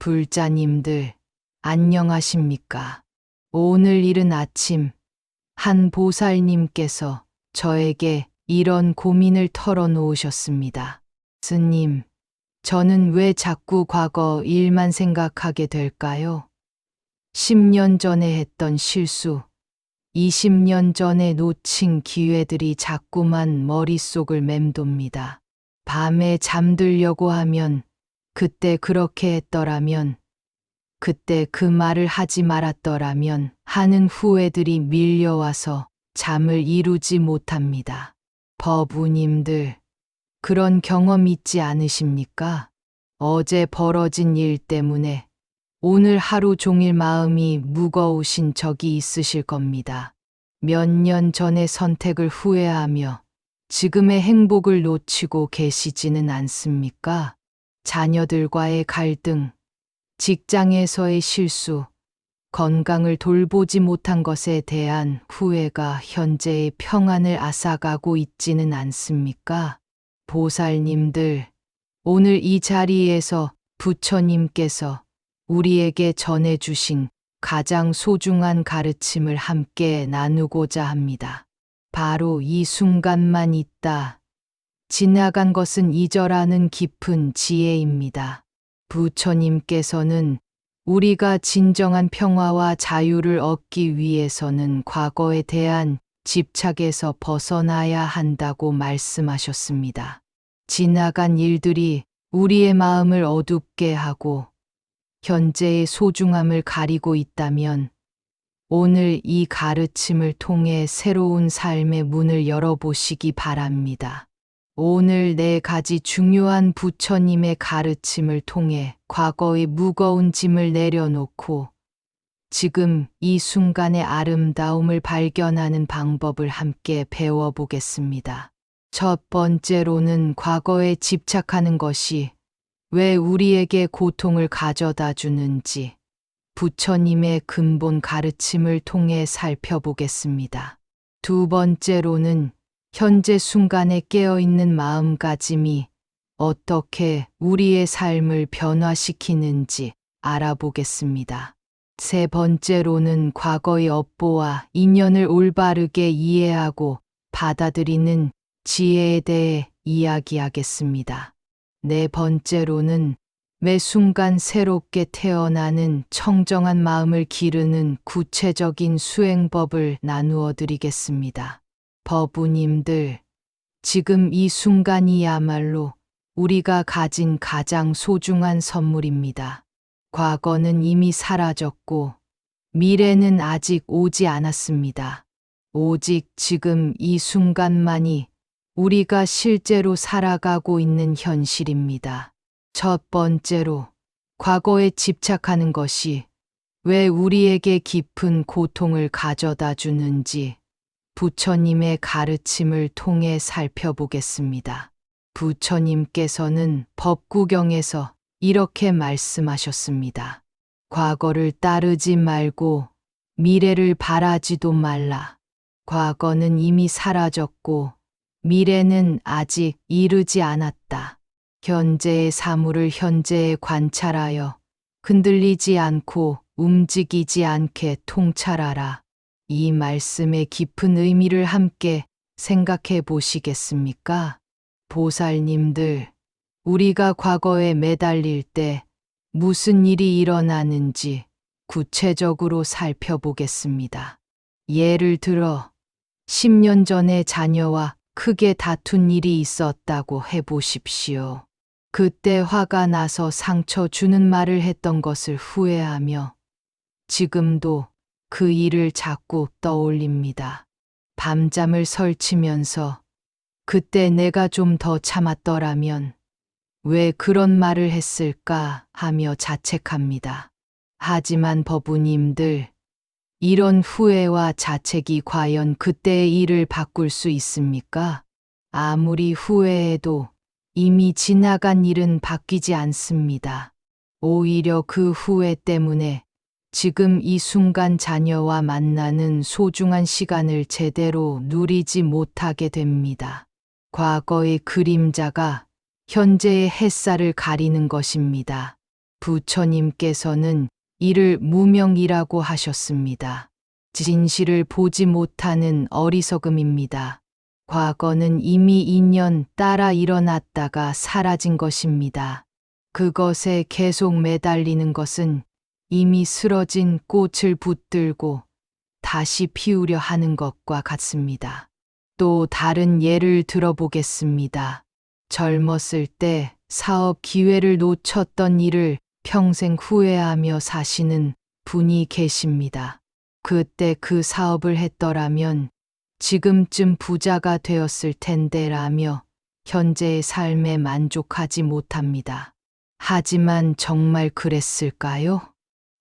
불자님들, 안녕하십니까? 오늘 이른 아침, 한 보살님께서 저에게 이런 고민을 털어놓으셨습니다. 스님, 저는 왜 자꾸 과거 일만 생각하게 될까요? 10년 전에 했던 실수, 20년 전에 놓친 기회들이 자꾸만 머릿속을 맴돕니다. 밤에 잠들려고 하면, 그때 그렇게 했더라면, 그때 그 말을 하지 말았더라면 하는 후회들이 밀려와서 잠을 이루지 못합니다. 법우님들, 그런 경험 있지 않으십니까? 어제 벌어진 일 때문에 오늘 하루 종일 마음이 무거우신 적이 있으실 겁니다. 몇 년 전의 선택을 후회하며 지금의 행복을 놓치고 계시지는 않습니까? 자녀들과의 갈등, 직장에서의 실수, 건강을 돌보지 못한 것에 대한 후회가 현재의 평안을 앗아가고 있지는 않습니까? 보살님들, 오늘 이 자리에서 부처님께서 우리에게 전해주신 가장 소중한 가르침을 함께 나누고자 합니다. 바로 이 순간만 있다. 지나간 것은 잊어라는 깊은 지혜입니다. 부처님께서는 우리가 진정한 평화와 자유를 얻기 위해서는 과거에 대한 집착에서 벗어나야 한다고 말씀하셨습니다. 지나간 일들이 우리의 마음을 어둡게 하고 현재의 소중함을 가리고 있다면 오늘 이 가르침을 통해 새로운 삶의 문을 열어보시기 바랍니다. 오늘 4가지 중요한 부처님의 가르침을 통해 과거의 무거운 짐을 내려놓고 지금 이 순간의 아름다움을 발견하는 방법을 함께 배워보겠습니다. 첫 번째로는 과거에 집착하는 것이 왜 우리에게 고통을 가져다 주는지 부처님의 근본 가르침을 통해 살펴보겠습니다. 두 번째로는 현재 순간에 깨어있는 마음가짐이 어떻게 우리의 삶을 변화시키는지 알아보겠습니다. 세 번째로는 과거의 업보와 인연을 올바르게 이해하고 받아들이는 지혜에 대해 이야기하겠습니다. 네 번째로는 매 순간 새롭게 태어나는 청정한 마음을 기르는 구체적인 수행법을 나누어 드리겠습니다. 법우님들, 지금 이 순간이야말로 우리가 가진 가장 소중한 선물입니다. 과거는 이미 사라졌고 미래는 아직 오지 않았습니다. 오직 지금 이 순간만이 우리가 실제로 살아가고 있는 현실입니다. 첫 번째로, 과거에 집착하는 것이 왜 우리에게 깊은 고통을 가져다 주는지 부처님의 가르침을 통해 살펴보겠습니다. 부처님께서는 법구경에서 이렇게 말씀하셨습니다. 과거를 따르지 말고 미래를 바라지도 말라. 과거는 이미 사라졌고 미래는 아직 이르지 않았다. 현재의 사물을 현재에 관찰하여 흔들리지 않고 움직이지 않게 통찰하라. 이 말씀의 깊은 의미를 함께 생각해 보시겠습니까? 보살님들, 우리가 과거에 매달릴 때 무슨 일이 일어나는지 구체적으로 살펴보겠습니다. 예를 들어 10년 전에 자녀와 크게 다툰 일이 있었다고 해보십시오. 그때 화가 나서 상처 주는 말을 했던 것을 후회하며 지금도 그 일을 자꾸 떠올립니다. 밤잠을 설치면서 그때 내가 좀 더 참았더라면 왜 그런 말을 했을까 하며 자책합니다. 하지만 법우님들, 이런 후회와 자책이 과연 그때의 일을 바꿀 수 있습니까? 아무리 후회해도 이미 지나간 일은 바뀌지 않습니다. 오히려 그 후회 때문에 지금 이 순간 자녀와 만나는 소중한 시간을 제대로 누리지 못하게 됩니다. 과거의 그림자가 현재의 햇살을 가리는 것입니다. 부처님께서는 이를 무명이라고 하셨습니다. 진실을 보지 못하는 어리석음입니다. 과거는 이미 인연 따라 일어났다가 사라진 것입니다. 그것에 계속 매달리는 것은 이미 쓰러진 꽃을 붙들고 다시 피우려 하는 것과 같습니다. 또 다른 예를 들어보겠습니다. 젊었을 때 사업 기회를 놓쳤던 일을 평생 후회하며 사시는 분이 계십니다. 그때 그 사업을 했더라면 지금쯤 부자가 되었을 텐데라며 현재의 삶에 만족하지 못합니다. 하지만 정말 그랬을까요?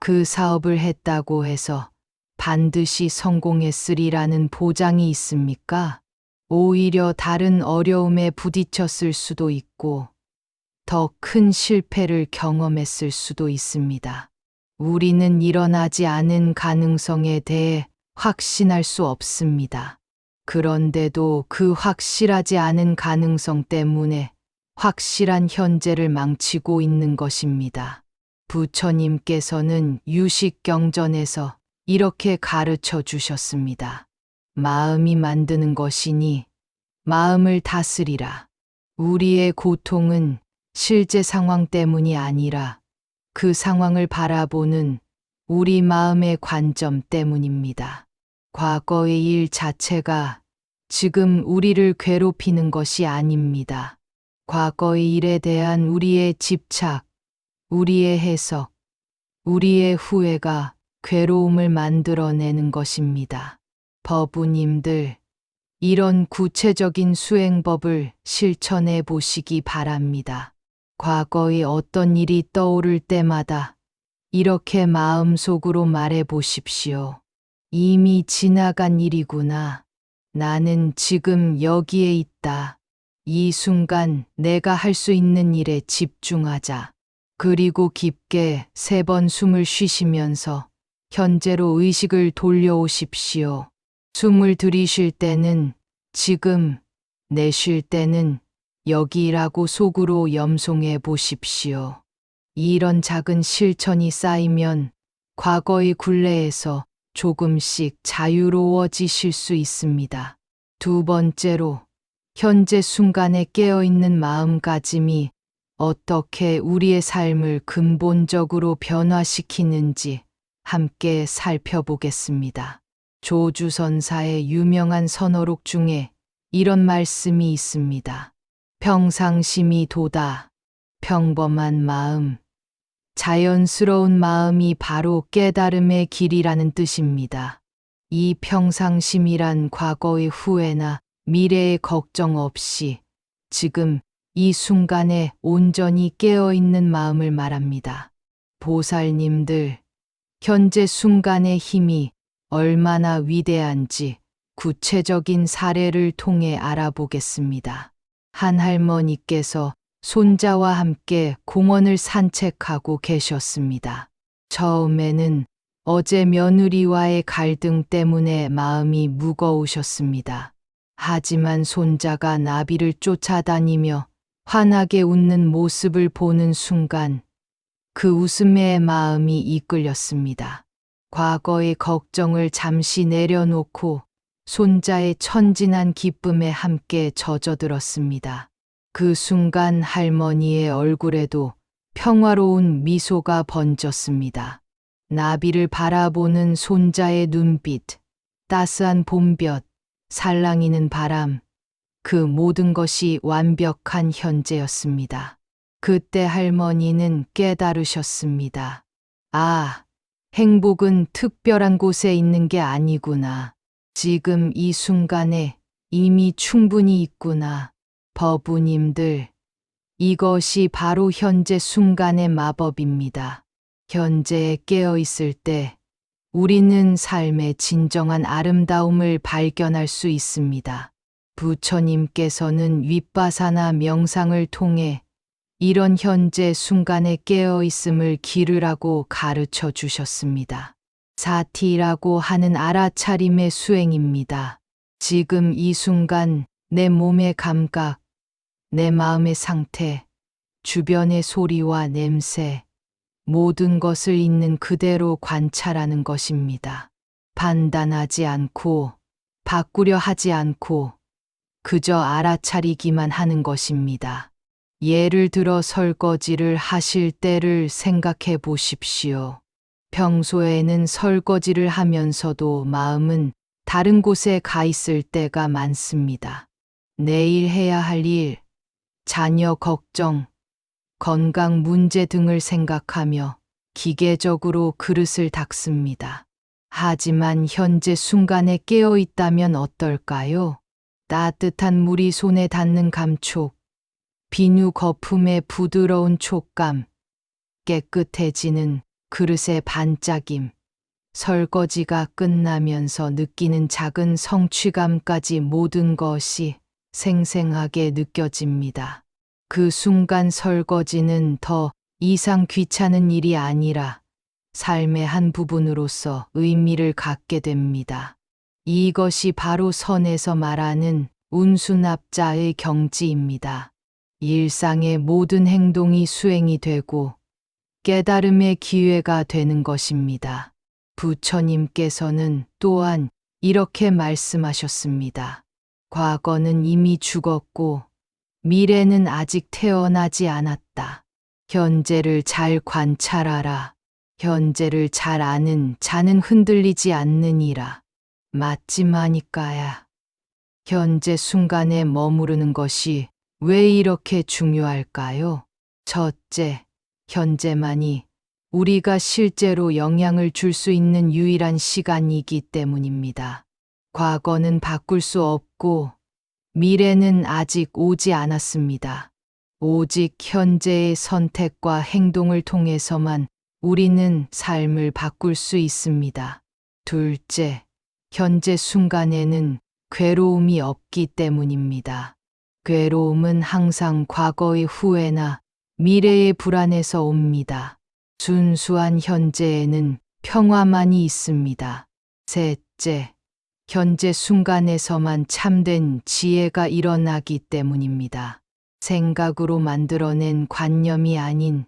그 사업을 했다고 해서 반드시 성공했으리라는 보장이 있습니까? 오히려 다른 어려움에 부딪혔을 수도 있고 더 큰 실패를 경험했을 수도 있습니다. 우리는 일어나지 않은 가능성에 대해 확신할 수 없습니다. 그런데도 그 확실하지 않은 가능성 때문에 확실한 현재를 망치고 있는 것입니다. 부처님께서는 유식경전에서 이렇게 가르쳐 주셨습니다. 마음이 만드는 것이니 마음을 다스리라. 우리의 고통은 실제 상황 때문이 아니라 그 상황을 바라보는 우리 마음의 관점 때문입니다. 과거의 일 자체가 지금 우리를 괴롭히는 것이 아닙니다. 과거의 일에 대한 우리의 집착, 우리의 해석, 우리의 후회가 괴로움을 만들어내는 것입니다. 법우님들, 이런 구체적인 수행법을 실천해 보시기 바랍니다. 과거의 어떤 일이 떠오를 때마다 이렇게 마음속으로 말해 보십시오. 이미 지나간 일이구나. 나는 지금 여기에 있다. 이 순간 내가 할 수 있는 일에 집중하자. 그리고 깊게 3번 숨을 쉬시면서 현재로 의식을 돌려오십시오. 숨을 들이쉴 때는 지금, 내쉴 때는 여기라고 속으로 염송해 보십시오. 이런 작은 실천이 쌓이면 과거의 굴레에서 조금씩 자유로워지실 수 있습니다. 2번째로, 현재 순간에 깨어있는 마음가짐이 어떻게 우리의 삶을 근본적으로 변화시키는지 함께 살펴보겠습니다. 조주선사의 유명한 선어록 중에 이런 말씀이 있습니다. 평상심이 도다. 평범한 마음. 자연스러운 마음이 바로 깨달음의 길이라는 뜻입니다. 이 평상심이란 과거의 후회나 미래의 걱정 없이 지금 이 순간에 온전히 깨어있는 마음을 말합니다. 보살님들, 현재 순간의 힘이 얼마나 위대한지 구체적인 사례를 통해 알아보겠습니다. 한 할머니께서 손자와 함께 공원을 산책하고 계셨습니다. 처음에는 어제 며느리와의 갈등 때문에 마음이 무거우셨습니다. 하지만 손자가 나비를 쫓아다니며 환하게 웃는 모습을 보는 순간 그 웃음에 마음이 이끌렸습니다. 과거의 걱정을 잠시 내려놓고 손자의 천진한 기쁨에 함께 젖어들었습니다. 그 순간 할머니의 얼굴에도 평화로운 미소가 번졌습니다. 나비를 바라보는 손자의 눈빛, 따스한 봄볕, 살랑이는 바람, 그 모든 것이 완벽한 현재였습니다. 그때 할머니는 깨달으셨습니다. 아, 행복은 특별한 곳에 있는 게 아니구나. 지금 이 순간에 이미 충분히 있구나. 법우님들, 이것이 바로 현재 순간의 마법입니다. 현재에 깨어 있을 때 우리는 삶의 진정한 아름다움을 발견할 수 있습니다. 부처님께서는 윗바사나 명상을 통해 이런 현재 순간에 깨어 있음을 기르라고 가르쳐 주셨습니다. 사티라고 하는 알아차림의 수행입니다. 지금 이 순간 내 몸의 감각, 내 마음의 상태, 주변의 소리와 냄새, 모든 것을 있는 그대로 관찰하는 것입니다. 판단하지 않고 바꾸려 하지 않고 그저 알아차리기만 하는 것입니다. 예를 들어 설거지를 하실 때를 생각해 보십시오. 평소에는 설거지를 하면서도 마음은 다른 곳에 가 있을 때가 많습니다. 내일 해야 할 일, 자녀 걱정, 건강 문제 등을 생각하며 기계적으로 그릇을 닦습니다. 하지만 현재 순간에 깨어 있다면 어떨까요? 따뜻한 물이 손에 닿는 감촉, 비누 거품의 부드러운 촉감, 깨끗해지는 그릇의 반짝임, 설거지가 끝나면서 느끼는 작은 성취감까지 모든 것이 생생하게 느껴집니다. 그 순간 설거지는 더 이상 귀찮은 일이 아니라 삶의 한 부분으로서 의미를 갖게 됩니다. 이것이 바로 선에서 말하는 운수납자의 경지입니다. 일상의 모든 행동이 수행이 되고 깨달음의 기회가 되는 것입니다. 부처님께서는 또한 이렇게 말씀하셨습니다. 과거는 이미 죽었고 미래는 아직 태어나지 않았다. 현재를 잘 관찰하라. 현재를 잘 아는 자는 흔들리지 않느니라. 맞지마니까야. 현재 순간에 머무르는 것이 왜 이렇게 중요할까요? 첫째, 현재만이 우리가 실제로 영향을 줄 수 있는 유일한 시간이기 때문입니다. 과거는 바꿀 수 없고 미래는 아직 오지 않았습니다. 오직 현재의 선택과 행동을 통해서만 우리는 삶을 바꿀 수 있습니다. 둘째, 현재 순간에는 괴로움이 없기 때문입니다. 괴로움은 항상 과거의 후회나 미래의 불안에서 옵니다. 순수한 현재에는 평화만이 있습니다. 셋째, 현재 순간에서만 참된 지혜가 일어나기 때문입니다. 생각으로 만들어낸 관념이 아닌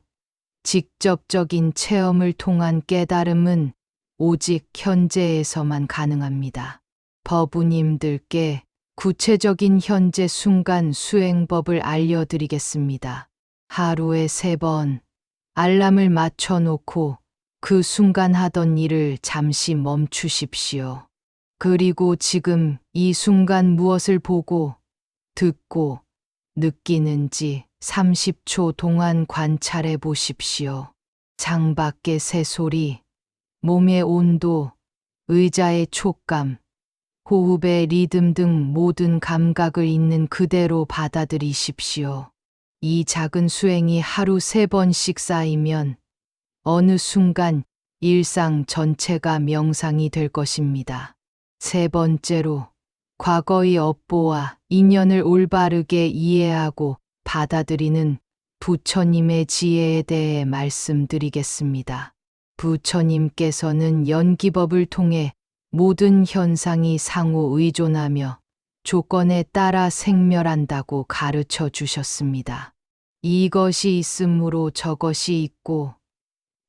직접적인 체험을 통한 깨달음은 오직 현재에서만 가능합니다. 법우님들께 구체적인 현재 순간 수행법을 알려드리겠습니다. 하루에 3번 알람을 맞춰놓고 그 순간 하던 일을 잠시 멈추십시오. 그리고 지금 이 순간 무엇을 보고, 듣고, 느끼는지 30초 동안 관찰해 보십시오. 창밖의 새소리, 몸의 온도, 의자의 촉감, 호흡의 리듬 등 모든 감각을 있는 그대로 받아들이십시오. 이 작은 수행이 하루 3번씩 쌓이면 어느 순간 일상 전체가 명상이 될 것입니다. 3번째로, 과거의 업보와 인연을 올바르게 이해하고 받아들이는 부처님의 지혜에 대해 말씀드리겠습니다. 부처님께서는 연기법을 통해 모든 현상이 상호 의존하며 조건에 따라 생멸한다고 가르쳐 주셨습니다. 이것이 있으므로 저것이 있고,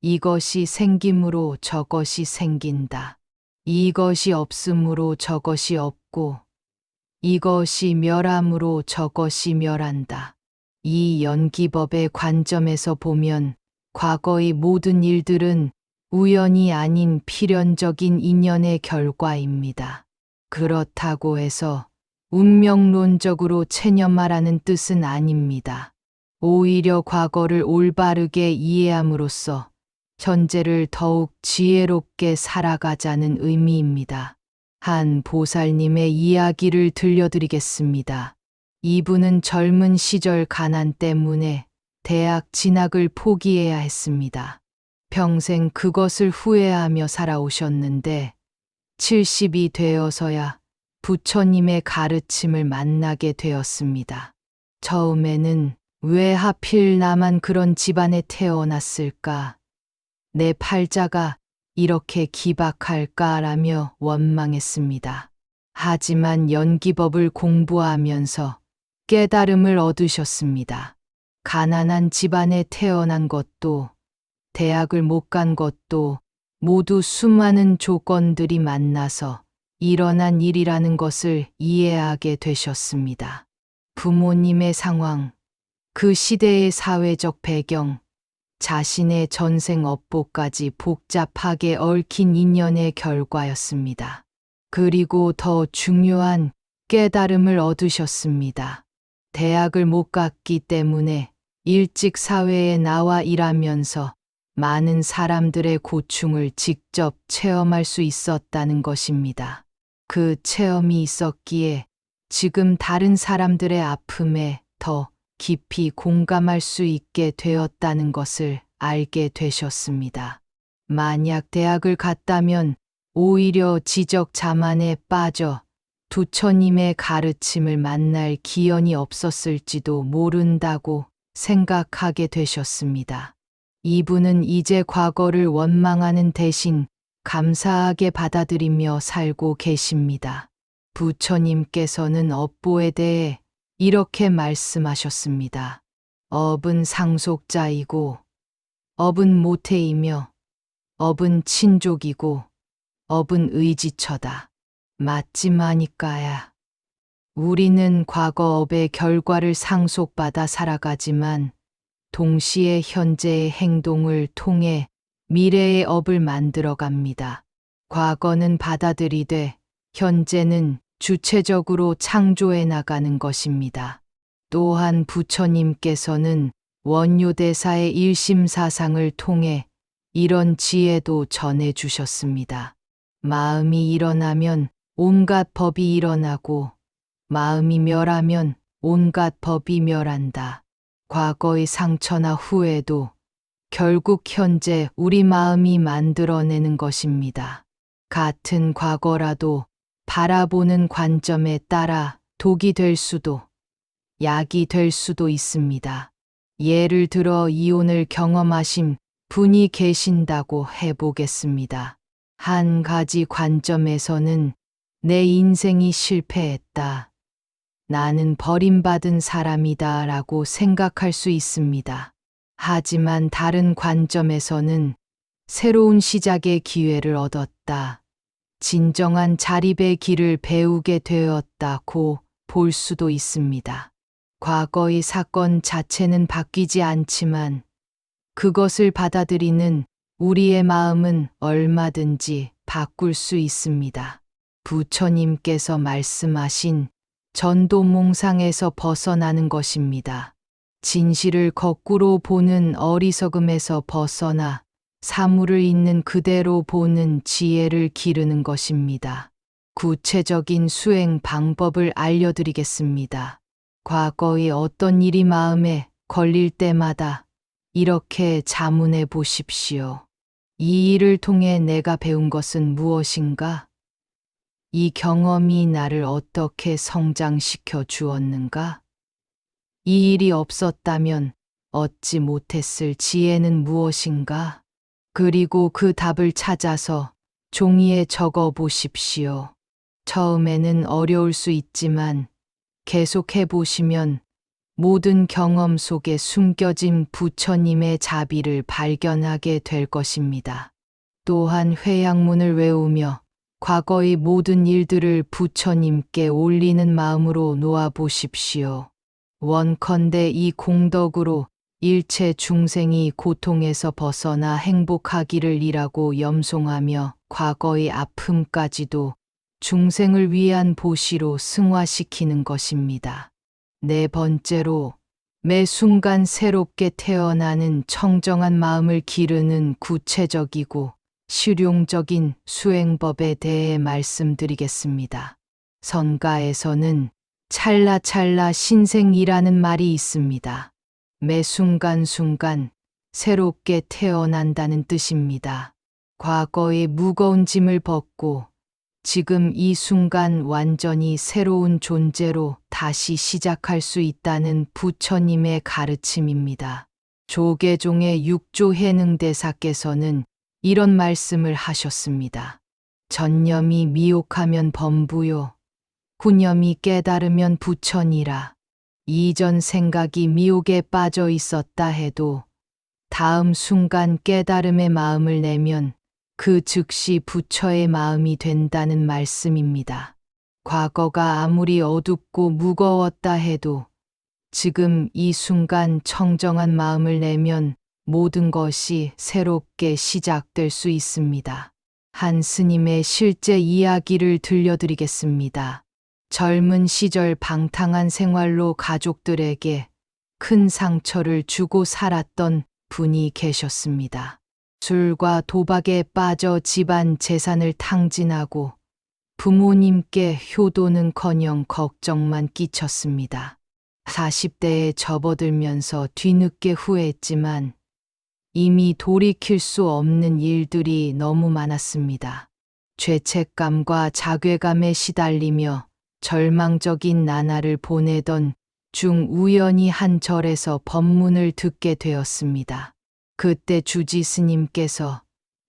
이것이 생김으로 저것이 생긴다. 이것이 없으므로 저것이 없고, 이것이 멸함으로 저것이 멸한다. 이 연기법의 관점에서 보면 과거의 모든 일들은 우연이 아닌 필연적인 인연의 결과입니다. 그렇다고 해서 운명론적으로 체념하라는 뜻은 아닙니다. 오히려 과거를 올바르게 이해함으로써 현재를 더욱 지혜롭게 살아가자는 의미입니다. 한 보살님의 이야기를 들려드리겠습니다. 이분은 젊은 시절 가난 때문에 대학 진학을 포기해야 했습니다. 평생 그것을 후회하며 살아오셨는데 70이 되어서야 부처님의 가르침을 만나게 되었습니다. 처음에는 왜 하필 나만 그런 집안에 태어났을까? 내 팔자가 이렇게 기박할까라며 원망했습니다. 하지만 연기법을 공부하면서 깨달음을 얻으셨습니다. 가난한 집안에 태어난 것도 대학을 못 간 것도 모두 수많은 조건들이 만나서 일어난 일이라는 것을 이해하게 되셨습니다. 부모님의 상황, 그 시대의 사회적 배경, 자신의 전생 업보까지 복잡하게 얽힌 인연의 결과였습니다. 그리고 더 중요한 깨달음을 얻으셨습니다. 대학을 못 갔기 때문에 일찍 사회에 나와 일하면서 많은 사람들의 고충을 직접 체험할 수 있었다는 것입니다. 그 체험이 있었기에 지금 다른 사람들의 아픔에 더 깊이 공감할 수 있게 되었다는 것을 알게 되셨습니다. 만약 대학을 갔다면 오히려 지적 자만에 빠져 부처님의 가르침을 만날 기연이 없었을지도 모른다고 생각하게 되셨습니다. 이분은 이제 과거를 원망하는 대신 감사하게 받아들이며 살고 계십니다. 부처님께서는 업보에 대해 이렇게 말씀하셨습니다. 업은 상속자이고, 업은 모태이며, 업은 친족이고, 업은 의지처다. 맞지마니까야. 우리는 과거 업의 결과를 상속받아 살아가지만 동시에 현재의 행동을 통해 미래의 업을 만들어 갑니다. 과거는 받아들이되 현재는 주체적으로 창조해 나가는 것입니다. 또한 부처님께서는 원효대사의 일심사상을 통해 이런 지혜도 전해 주셨습니다. 마음이 일어나면 온갖 법이 일어나고 마음이 멸하면 온갖 법이 멸한다. 과거의 상처나 후회도 결국 현재 우리 마음이 만들어내는 것입니다. 같은 과거라도 바라보는 관점에 따라 독이 될 수도 약이 될 수도 있습니다. 예를 들어 이혼을 경험하신 분이 계신다고 해보겠습니다. 한 가지 관점에서는 내 인생이 실패했다. 나는 버림받은 사람이다 라고 생각할 수 있습니다. 하지만 다른 관점에서는 새로운 시작의 기회를 얻었다. 진정한 자립의 길을 배우게 되었다고 볼 수도 있습니다. 과거의 사건 자체는 바뀌지 않지만 그것을 받아들이는 우리의 마음은 얼마든지 바꿀 수 있습니다. 부처님께서 말씀하신 전도몽상에서 벗어나는 것입니다. 진실을 거꾸로 보는 어리석음에서 벗어나 사물을 있는 그대로 보는 지혜를 기르는 것입니다. 구체적인 수행 방법을 알려드리겠습니다. 과거의 어떤 일이 마음에 걸릴 때마다 이렇게 자문해 보십시오. 이 일을 통해 내가 배운 것은 무엇인가? 이 경험이 나를 어떻게 성장시켜 주었는가? 이 일이 없었다면 얻지 못했을 지혜는 무엇인가? 그리고 그 답을 찾아서 종이에 적어 보십시오. 처음에는 어려울 수 있지만 계속해 보시면 모든 경험 속에 숨겨진 부처님의 자비를 발견하게 될 것입니다. 또한 회양문을 외우며 과거의 모든 일들을 부처님께 올리는 마음으로 놓아 보십시오. 원컨대 이 공덕으로 일체 중생이 고통에서 벗어나 행복하기를 이라고 염송하며 과거의 아픔까지도 중생을 위한 보시로 승화시키는 것입니다. 네 번째로, 매 순간 새롭게 태어나는 청정한 마음을 기르는 구체적이고 실용적인 수행법에 대해 말씀드리겠습니다. 선가에서는 찰나찰나 신생이라는 말이 있습니다. 매 순간순간 새롭게 태어난다는 뜻입니다. 과거의 무거운 짐을 벗고 지금 이 순간 완전히 새로운 존재로 다시 시작할 수 있다는 부처님의 가르침입니다. 조계종의 육조해능대사께서는 이런 말씀을 하셨습니다. 전념이 미혹하면 범부요, 구념이 깨달으면 부처니라. 이전 생각이 미혹에 빠져 있었다 해도 다음 순간 깨달음의 마음을 내면 그 즉시 부처의 마음이 된다는 말씀입니다. 과거가 아무리 어둡고 무거웠다 해도 지금 이 순간 청정한 마음을 내면 모든 것이 새롭게 시작될 수 있습니다. 한 스님의 실제 이야기를 들려드리겠습니다. 젊은 시절 방탕한 생활로 가족들에게 큰 상처를 주고 살았던 분이 계셨습니다. 술과 도박에 빠져 집안 재산을 탕진하고 부모님께 효도는커녕 걱정만 끼쳤습니다. 40대에 접어들면서 뒤늦게 후회했지만 이미 돌이킬 수 없는 일들이 너무 많았습니다. 죄책감과 자괴감에 시달리며 절망적인 나날을 보내던 중 우연히 한 절에서 법문을 듣게 되었습니다. 그때 주지 스님께서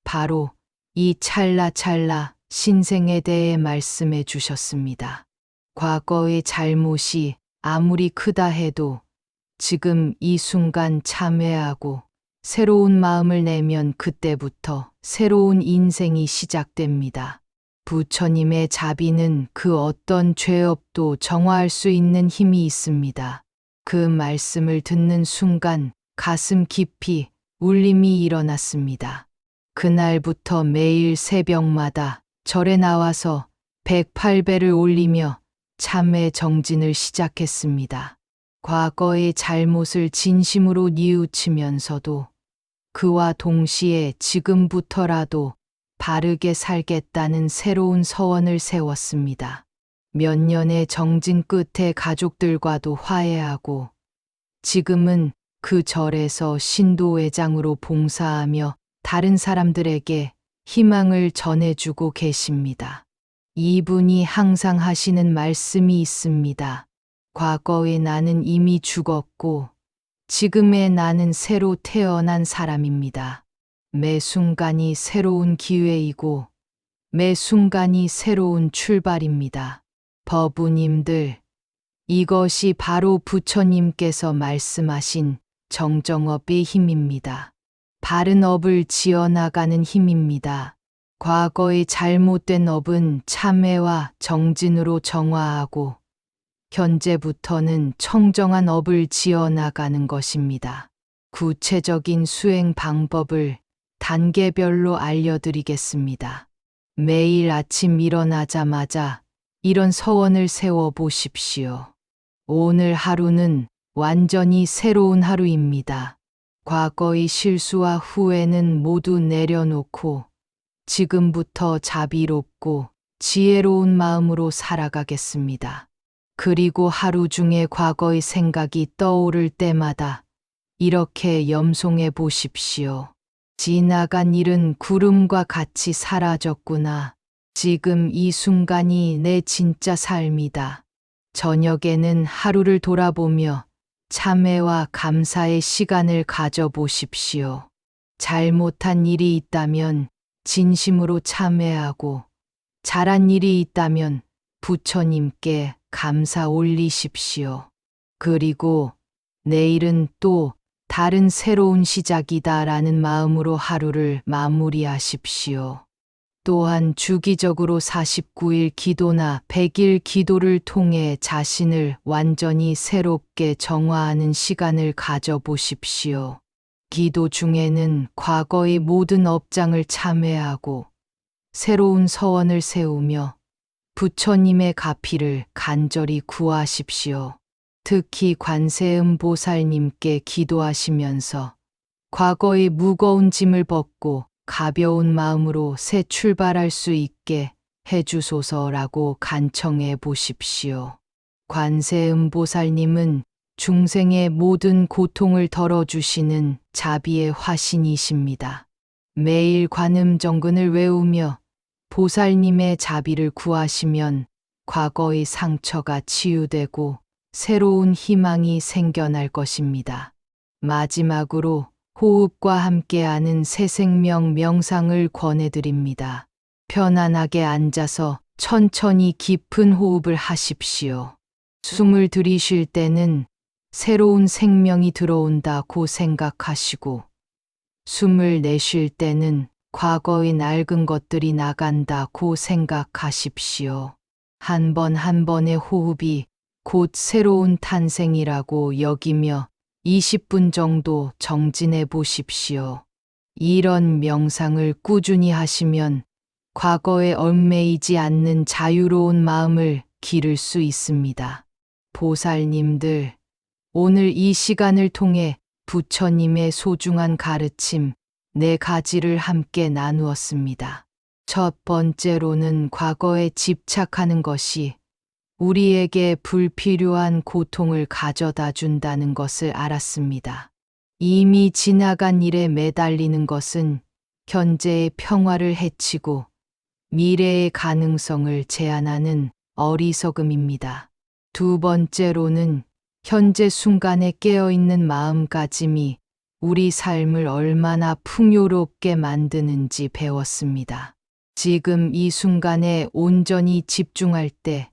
바로 이 찰나찰나 신생에 대해 말씀해 주셨습니다. 과거의 잘못이 아무리 크다 해도 지금 이 순간 참회하고 새로운 마음을 내면 그때부터 새로운 인생이 시작됩니다. 부처님의 자비는 그 어떤 죄업도 정화할 수 있는 힘이 있습니다. 그 말씀을 듣는 순간 가슴 깊이 울림이 일어났습니다. 그날부터 매일 새벽마다 절에 나와서 108배를 올리며 참회 정진을 시작했습니다. 과거의 잘못을 진심으로 뉘우치면서도 그와 동시에 지금부터라도 바르게 살겠다는 새로운 서원을 세웠습니다. 몇 년의 정진 끝에 가족들과도 화해하고 지금은 그 절에서 신도회장으로 봉사하며 다른 사람들에게 희망을 전해주고 계십니다. 이분이 항상 하시는 말씀이 있습니다. 과거의 나는 이미 죽었고 지금의 나는 새로 태어난 사람입니다. 매 순간이 새로운 기회이고 매 순간이 새로운 출발입니다. 법우님들, 이것이 바로 부처님께서 말씀하신 정정업의 힘입니다. 바른 업을 지어나가는 힘입니다. 과거의 잘못된 업은 참회와 정진으로 정화하고 현재부터는 청정한 업을 지어나가는 것입니다. 구체적인 수행 방법을 단계별로 알려드리겠습니다. 매일 아침 일어나자마자 이런 서원을 세워 보십시오. 오늘 하루는 완전히 새로운 하루입니다. 과거의 실수와 후회는 모두 내려놓고 지금부터 자비롭고 지혜로운 마음으로 살아가겠습니다. 그리고 하루 중에 과거의 생각이 떠오를 때마다 이렇게 염송해 보십시오. 지나간 일은 구름과 같이 사라졌구나. 지금 이 순간이 내 진짜 삶이다. 저녁에는 하루를 돌아보며 참회와 감사의 시간을 가져보십시오. 잘못한 일이 있다면 진심으로 참회하고 잘한 일이 있다면 부처님께 감사 올리십시오. 그리고 내일은 또 다른 새로운 시작이다라는 마음으로 하루를 마무리하십시오. 또한 주기적으로 49일 기도나 100일 기도를 통해 자신을 완전히 새롭게 정화하는 시간을 가져보십시오. 기도 중에는 과거의 모든 업장을 참회하고 새로운 서원을 세우며 부처님의 가피를 간절히 구하십시오. 특히 관세음 보살님께 기도하시면서 과거의 무거운 짐을 벗고 가벼운 마음으로 새 출발할 수 있게 해주소서라고 간청해 보십시오. 관세음 보살님은 중생의 모든 고통을 덜어주시는 자비의 화신이십니다. 매일 관음정근을 외우며 보살님의 자비를 구하시면 과거의 상처가 치유되고 새로운 희망이 생겨날 것입니다. 마지막으로 호흡과 함께하는 새생명 명상을 권해드립니다. 편안하게 앉아서 천천히 깊은 호흡을 하십시오. 숨을 들이쉴 때는 새로운 생명이 들어온다고 생각하시고 숨을 내쉴 때는 과거의 낡은 것들이 나간다고 생각하십시오. 한 번 한 번의 호흡이 곧 새로운 탄생이라고 여기며 20분 정도 정진해 보십시오. 이런 명상을 꾸준히 하시면 과거에 얽매이지 않는 자유로운 마음을 기를 수 있습니다. 보살님들, 오늘 이 시간을 통해 부처님의 소중한 가르침 4가지를 함께 나누었습니다. 첫 번째로는 과거에 집착하는 것이 우리에게 불필요한 고통을 가져다 준다는 것을 알았습니다. 이미 지나간 일에 매달리는 것은 현재의 평화를 해치고 미래의 가능성을 제한하는 어리석음입니다. 두 번째로는 현재 순간에 깨어있는 마음가짐이 우리 삶을 얼마나 풍요롭게 만드는지 배웠습니다. 지금 이 순간에 온전히 집중할 때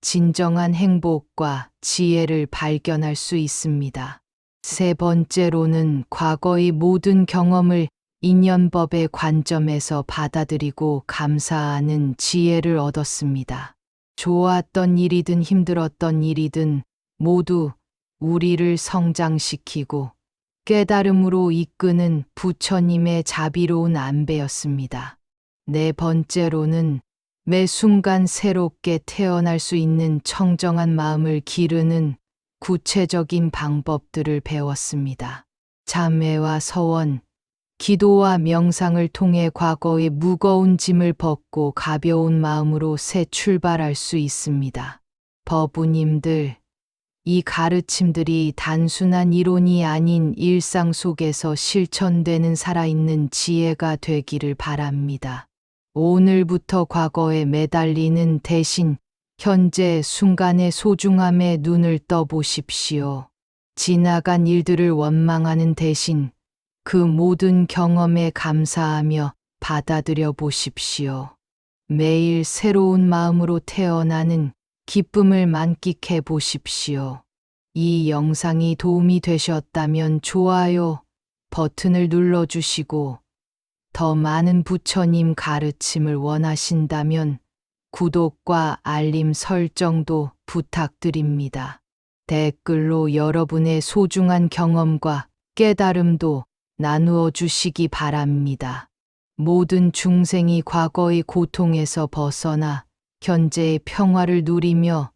진정한 행복과 지혜를 발견할 수 있습니다. 세 번째로는 과거의 모든 경험을 인연법의 관점에서 받아들이고 감사하는 지혜를 얻었습니다. 좋았던 일이든 힘들었던 일이든 모두 우리를 성장시키고 깨달음으로 이끄는 부처님의 자비로운 안배였습니다. 네 번째로는 매 순간 새롭게 태어날 수 있는 청정한 마음을 기르는 구체적인 방법들을 배웠습니다. 참회와 서원, 기도와 명상을 통해 과거의 무거운 짐을 벗고 가벼운 마음으로 새 출발할 수 있습니다. 법우님들, 이 가르침들이 단순한 이론이 아닌 일상 속에서 실천되는 살아있는 지혜가 되기를 바랍니다. 오늘부터 과거에 매달리는 대신 현재 순간의 소중함에 눈을 떠보십시오. 지나간 일들을 원망하는 대신 그 모든 경험에 감사하며 받아들여 보십시오. 매일 새로운 마음으로 태어나는 기쁨을 만끽해 보십시오. 이 영상이 도움이 되셨다면 좋아요 버튼을 눌러주시고 더 많은 부처님 가르침을 원하신다면 구독과 알림 설정도 부탁드립니다. 댓글로 여러분의 소중한 경험과 깨달음도 나누어 주시기 바랍니다. 모든 중생이 과거의 고통에서 벗어나 현재의 평화를 누리며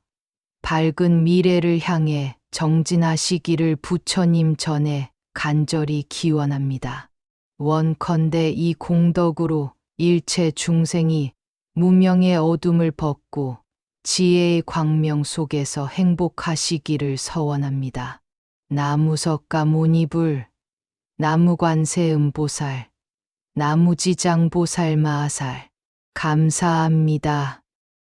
밝은 미래를 향해 정진하시기를 부처님 전에 간절히 기원합니다. 원컨대 이 공덕으로 일체 중생이 무명의 어둠을 벗고 지혜의 광명 속에서 행복하시기를 서원합니다. 나무석가모니불, 나무관세음보살, 나무지장보살마하살 감사합니다.